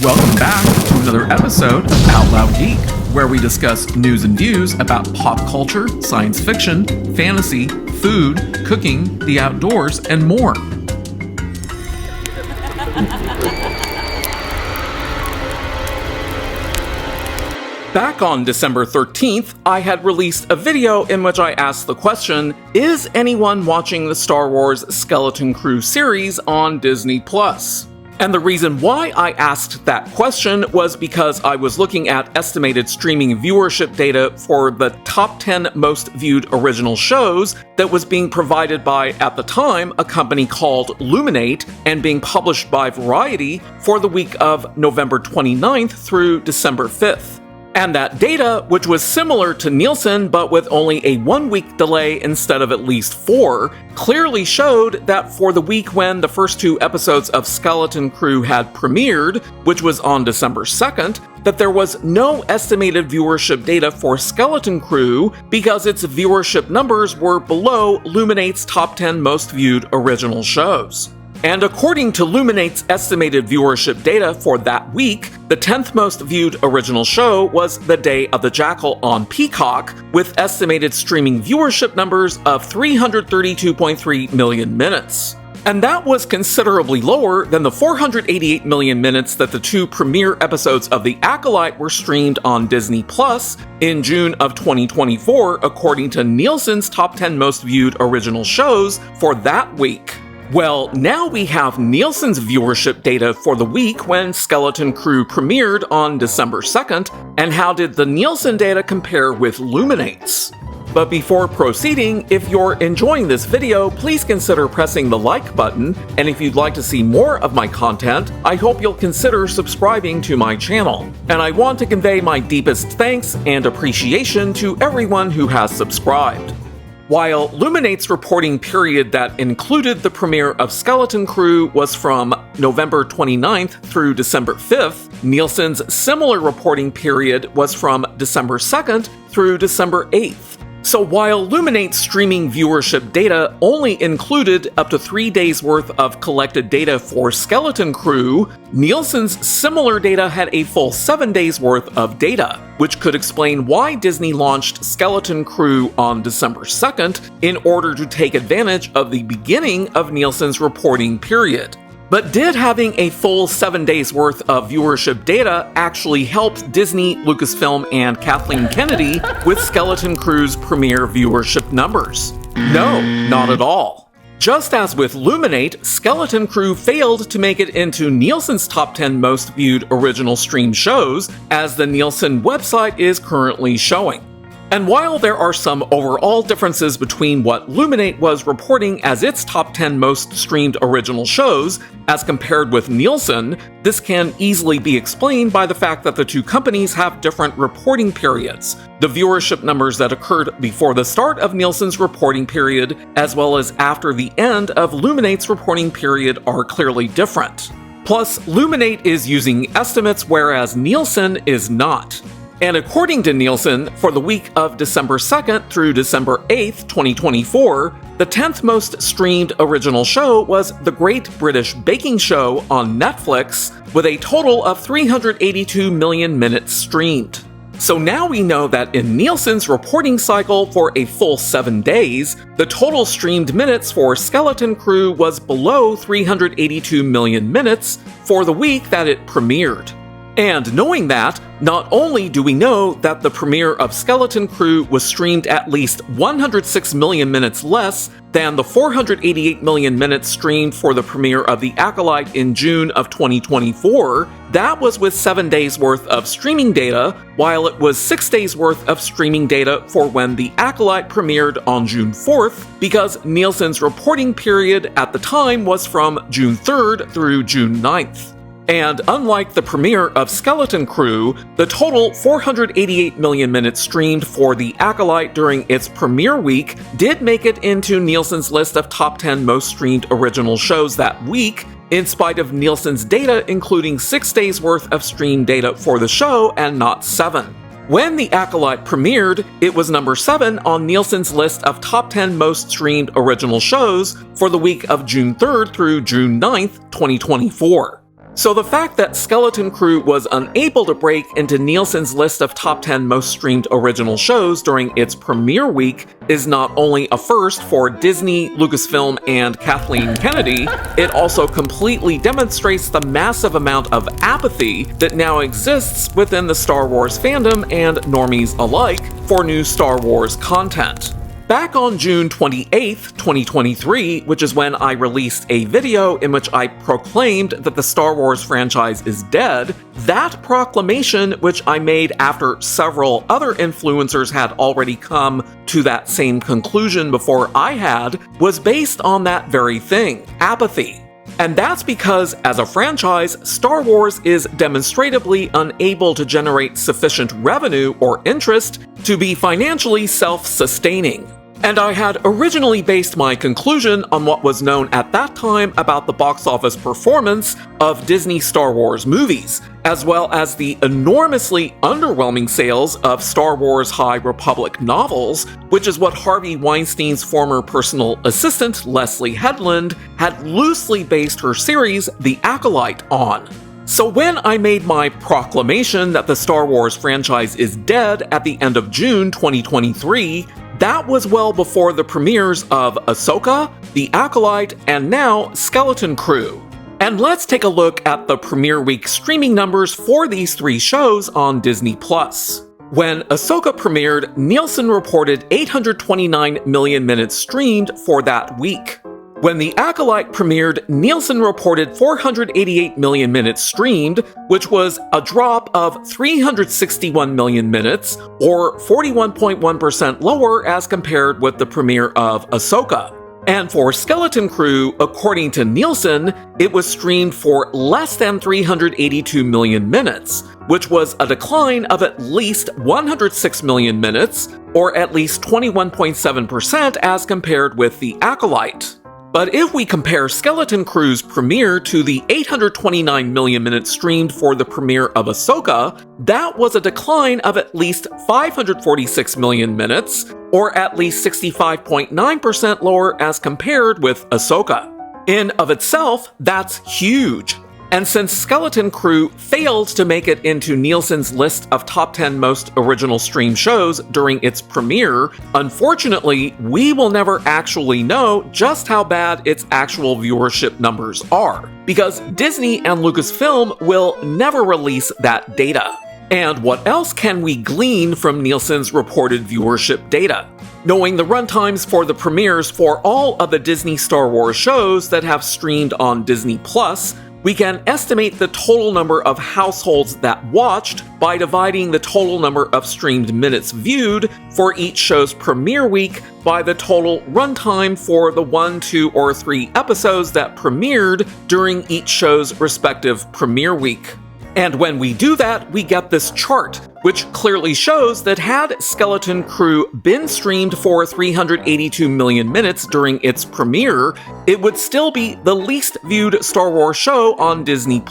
Welcome back to another episode of Out Loud Geek, where we discuss news and views about pop culture, science fiction, fantasy, food, cooking, the outdoors, and more. Back on December 13th, I had released a video in which I asked the question, is anyone watching the Star Wars Skeleton Crew series on Disney+? And the reason why I asked that question was because I was looking at estimated streaming viewership data for the top 10 most viewed original shows that was being provided by, at the time, a company called Luminate and being published by Variety for the week of November 29th through December 5th. And that data, which was similar to Nielsen but with only a 1-week delay instead of at least 4, clearly showed that for the week when the first 2 episodes of Skeleton Crew had premiered, which was on December 2nd, that there was no estimated viewership data for Skeleton Crew because its viewership numbers were below Luminate's top 10 most viewed original shows. And according to Luminate's estimated viewership data for that week, the 10th most viewed original show was The Day of the Jackal on Peacock, with estimated streaming viewership numbers of 332.3 million minutes. And that was considerably lower than the 488 million minutes that the 2 premiere episodes of The Acolyte were streamed on Disney Plus in June of 2024, according to Nielsen's top 10 most viewed original shows for that week. Well, now we have Nielsen's viewership data for the week when Skeleton Crew premiered on December 2nd, and how did the Nielsen data compare with Luminate's? But before proceeding, if you're enjoying this video, please consider pressing the like button, and if you'd like to see more of my content, I hope you'll consider subscribing to my channel. And I want to convey my deepest thanks and appreciation to everyone who has subscribed. While Luminate's reporting period that included the premiere of Skeleton Crew was from November 29th through December 5th, Nielsen's similar reporting period was from December 2nd through December 8th. So while Luminate's streaming viewership data only included up to 3 days worth of collected data for Skeleton Crew, Nielsen's similar data had a full 7 days worth of data, which could explain why Disney launched Skeleton Crew on December 2nd in order to take advantage of the beginning of Nielsen's reporting period. But did having a full 7 days worth of viewership data actually help Disney, Lucasfilm, and Kathleen Kennedy with Skeleton Crew's premiere viewership numbers? No, not at all. Just as with Luminate, Skeleton Crew failed to make it into Nielsen's top 10 most viewed original stream shows, as the Nielsen website is currently showing. And while there are some overall differences between what Luminate was reporting as its top 10 most streamed original shows, as compared with Nielsen, this can easily be explained by the fact that the 2 companies have different reporting periods. The viewership numbers that occurred before the start of Nielsen's reporting period, as well as after the end of Luminate's reporting period, are clearly different. Plus, Luminate is using estimates, whereas Nielsen is not. And according to Nielsen, for the week of December 2nd through December 8th, 2024, the 10th most streamed original show was The Great British Baking Show on Netflix, with a total of 382 million minutes streamed. So now we know that in Nielsen's reporting cycle for a full 7 days, the total streamed minutes for Skeleton Crew was below 382 million minutes for the week that it premiered. And knowing that, not only do we know that the premiere of Skeleton Crew was streamed at least 106 million minutes less than the 488 million minutes streamed for the premiere of The Acolyte in June of 2024, that was with 7 days worth of streaming data, while it was 6 days worth of streaming data for when The Acolyte premiered on June 4th, because Nielsen's reporting period at the time was from June 3rd through June 9th. And unlike the premiere of Skeleton Crew, the total 488 million minutes streamed for The Acolyte during its premiere week did make it into Nielsen's list of top 10 most streamed original shows that week, in spite of Nielsen's data including 6 days worth of stream data for the show and not 7. When The Acolyte premiered, it was number 7 on Nielsen's list of top 10 most streamed original shows for the week of June 3rd through June 9th, 2024. So the fact that Skeleton Crew was unable to break into Nielsen's list of top 10 most streamed original shows during its premiere week is not only a first for Disney, Lucasfilm, and Kathleen Kennedy, it also completely demonstrates the massive amount of apathy that now exists within the Star Wars fandom and normies alike for new Star Wars content. Back on June 28th, 2023, which is when I released a video in which I proclaimed that the Star Wars franchise is dead, that proclamation, which I made after several other influencers had already come to that same conclusion before I had, was based on that very thing, apathy. And that's because, as a franchise, Star Wars is demonstratively unable to generate sufficient revenue or interest to be financially self-sustaining. And I had originally based my conclusion on what was known at that time about the box office performance of Disney Star Wars movies, as well as the enormously underwhelming sales of Star Wars High Republic novels, which is what Harvey Weinstein's former personal assistant, Leslie Headland, had loosely based her series, The Acolyte, on. So when I made my proclamation that the Star Wars franchise is dead at the end of June 2023, that was well before the premieres of Ahsoka, The Acolyte, and now Skeleton Crew. And let's take a look at the premiere week streaming numbers for these three shows on Disney+. When Ahsoka premiered, Nielsen reported 829 million minutes streamed for that week. When The Acolyte premiered, Nielsen reported 488 million minutes streamed, which was a drop of 361 million minutes, or 41.1% lower as compared with the premiere of Ahsoka. And for Skeleton Crew, according to Nielsen, it was streamed for less than 382 million minutes, which was a decline of at least 106 million minutes, or at least 21.7% as compared with The Acolyte. But if we compare Skeleton Crew's premiere to the 829 million minutes streamed for the premiere of Ahsoka, that was a decline of at least 546 million minutes, or at least 65.9% lower as compared with Ahsoka. In of itself, that's huge. And since Skeleton Crew failed to make it into Nielsen's list of top 10 most original stream shows during its premiere, unfortunately, we will never actually know just how bad its actual viewership numbers are, because Disney and Lucasfilm will never release that data. And what else can we glean from Nielsen's reported viewership data? Knowing the runtimes for the premieres for all of the Disney Star Wars shows that have streamed on Disney+, we can estimate the total number of households that watched by dividing the total number of streamed minutes viewed for each show's premiere week by the total runtime for the 1, 2, or 3 episodes that premiered during each show's respective premiere week. And when we do that, we get this chart, which clearly shows that had Skeleton Crew been streamed for 382 million minutes during its premiere, it would still be the least viewed Star Wars show on Disney+,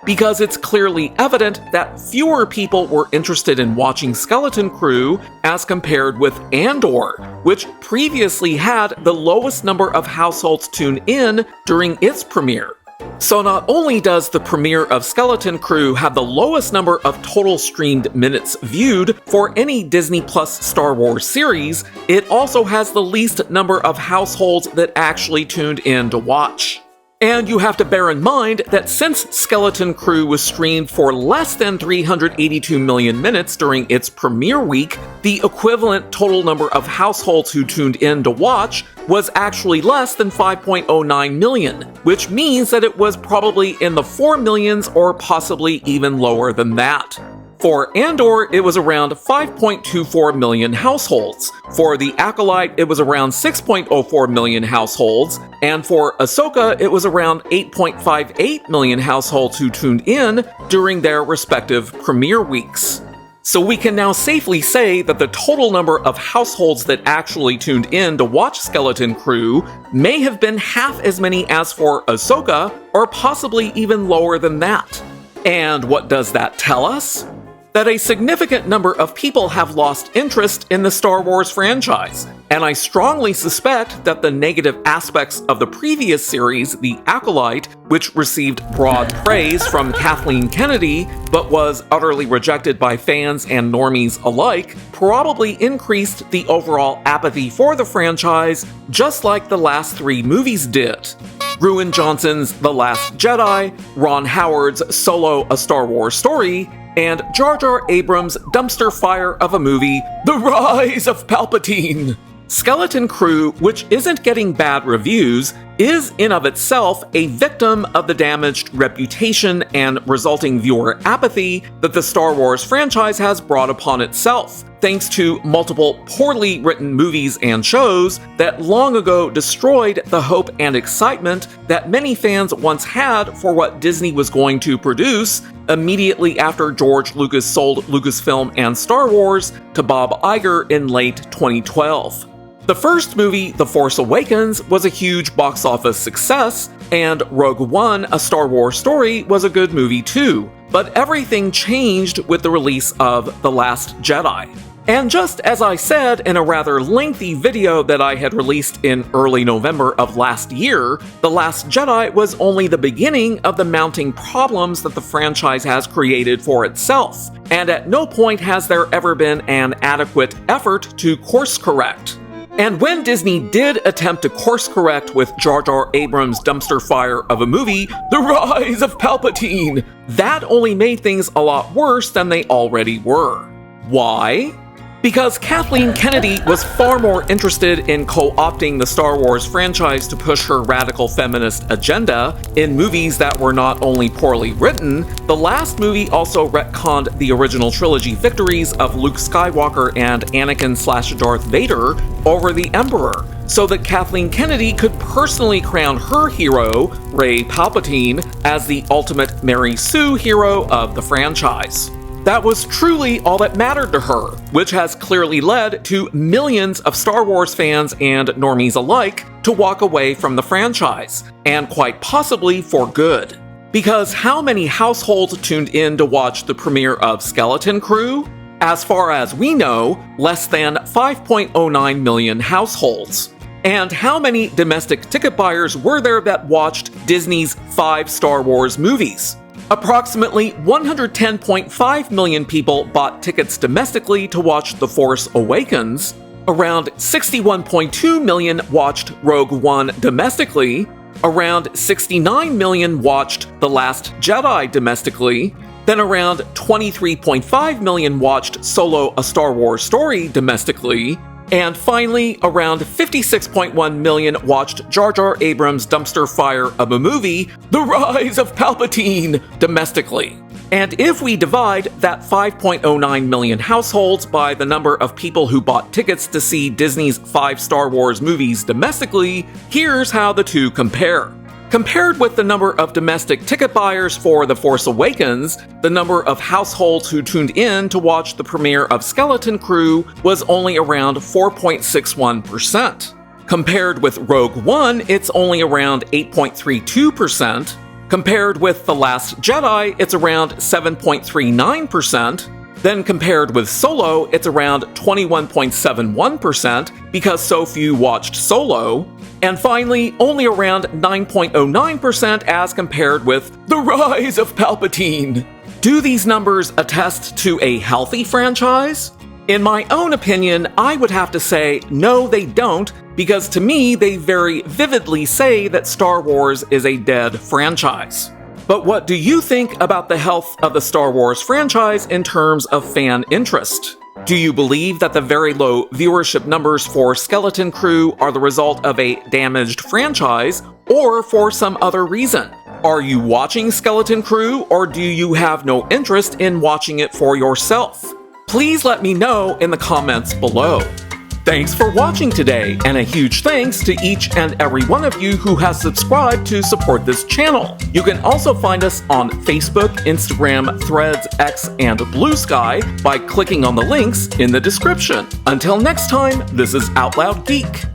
because it's clearly evident that fewer people were interested in watching Skeleton Crew as compared with Andor, which previously had the lowest number of households tune in during its premiere. So not only does the premiere of Skeleton Crew have the lowest number of total streamed minutes viewed for any Disney Plus Star Wars series, it also has the least number of households that actually tuned in to watch. And you have to bear in mind that since Skeleton Crew was streamed for less than 382 million minutes during its premiere week, the equivalent total number of households who tuned in to watch was actually less than 5.09 million, which means that it was probably in the 4 millions or possibly even lower than that. For Andor, it was around 5.24 million households. For The Acolyte, it was around 6.04 million households. And for Ahsoka, it was around 8.58 million households who tuned in during their respective premiere weeks. So we can now safely say that the total number of households that actually tuned in to watch Skeleton Crew may have been half as many as for Ahsoka, or possibly even lower than that. And what does that tell us? That a significant number of people have lost interest in the Star Wars franchise. And I strongly suspect that the negative aspects of the previous series, The Acolyte, which received broad praise from Kathleen Kennedy, but was utterly rejected by fans and normies alike, probably increased the overall apathy for the franchise, just like the last 3 movies did. Ruan Johnson's The Last Jedi, Ron Howard's Solo: A Star Wars Story, and Jar Jar Abrams' dumpster fire of a movie, The Rise of Palpatine. Skeleton Crew, which isn't getting bad reviews, is in of itself a victim of the damaged reputation and resulting viewer apathy that the Star Wars franchise has brought upon itself, thanks to multiple poorly written movies and shows that long ago destroyed the hope and excitement that many fans once had for what Disney was going to produce immediately after George Lucas sold Lucasfilm and Star Wars to Bob Iger in late 2012. The first movie, The Force Awakens, was a huge box office success, and Rogue One: A Star Wars Story was a good movie too, but everything changed with the release of The Last Jedi. And just as I said in a rather lengthy video that I had released in early November of last year, The Last Jedi was only the beginning of the mounting problems that the franchise has created for itself, and at no point has there ever been an adequate effort to course correct. And when Disney did attempt to course correct with Jar Jar Abrams' dumpster fire of a movie, The Rise of Palpatine, that only made things a lot worse than they already were. Why? Because Kathleen Kennedy was far more interested in co-opting the Star Wars franchise to push her radical feminist agenda in movies that were not only poorly written, the last movie also retconned the original trilogy victories of Luke Skywalker and Anakin/Darth Vader over the Emperor, so that Kathleen Kennedy could personally crown her hero, Rey Palpatine, as the ultimate Mary Sue hero of the franchise. That was truly all that mattered to her, which has clearly led to millions of Star Wars fans and normies alike to walk away from the franchise, and quite possibly for good. Because how many households tuned in to watch the premiere of Skeleton Crew? As far as we know, less than 5.09 million households. And how many domestic ticket buyers were there that watched Disney's 5 Star Wars movies? Approximately 110.5 million people bought tickets domestically to watch The Force Awakens, around 61.2 million watched Rogue One domestically, around 69 million watched The Last Jedi domestically, then around 23.5 million watched Solo: A Star Wars Story domestically, and finally, around 56.1 million watched Jar Jar Abrams' dumpster fire of a movie, The Rise of Palpatine, domestically. And if we divide that 5.09 million households by the number of people who bought tickets to see Disney's 5 Star Wars movies domestically, here's how the two compare. Compared with the number of domestic ticket buyers for The Force Awakens, the number of households who tuned in to watch the premiere of Skeleton Crew was only around 4.61%. Compared with Rogue One, it's only around 8.32%. Compared with The Last Jedi, it's around 7.39%. Then compared with Solo, it's around 21.71% because so few watched Solo. And finally, only around 9.09% as compared with The Rise of Palpatine. Do these numbers attest to a healthy franchise? In my own opinion, I would have to say no, they don't, because to me, they very vividly say that Star Wars is a dead franchise. But what do you think about the health of the Star Wars franchise in terms of fan interest? Do you believe that the very low viewership numbers for Skeleton Crew are the result of a damaged franchise, or for some other reason? Are you watching Skeleton Crew, or do you have no interest in watching it for yourself? Please let me know in the comments below. Thanks for watching today, and a huge thanks to each and every one of you who has subscribed to support this channel. You can also find us on Facebook, Instagram, Threads, X, and Blue Sky by clicking on the links in the description. Until next time, this is Out Loud Geek.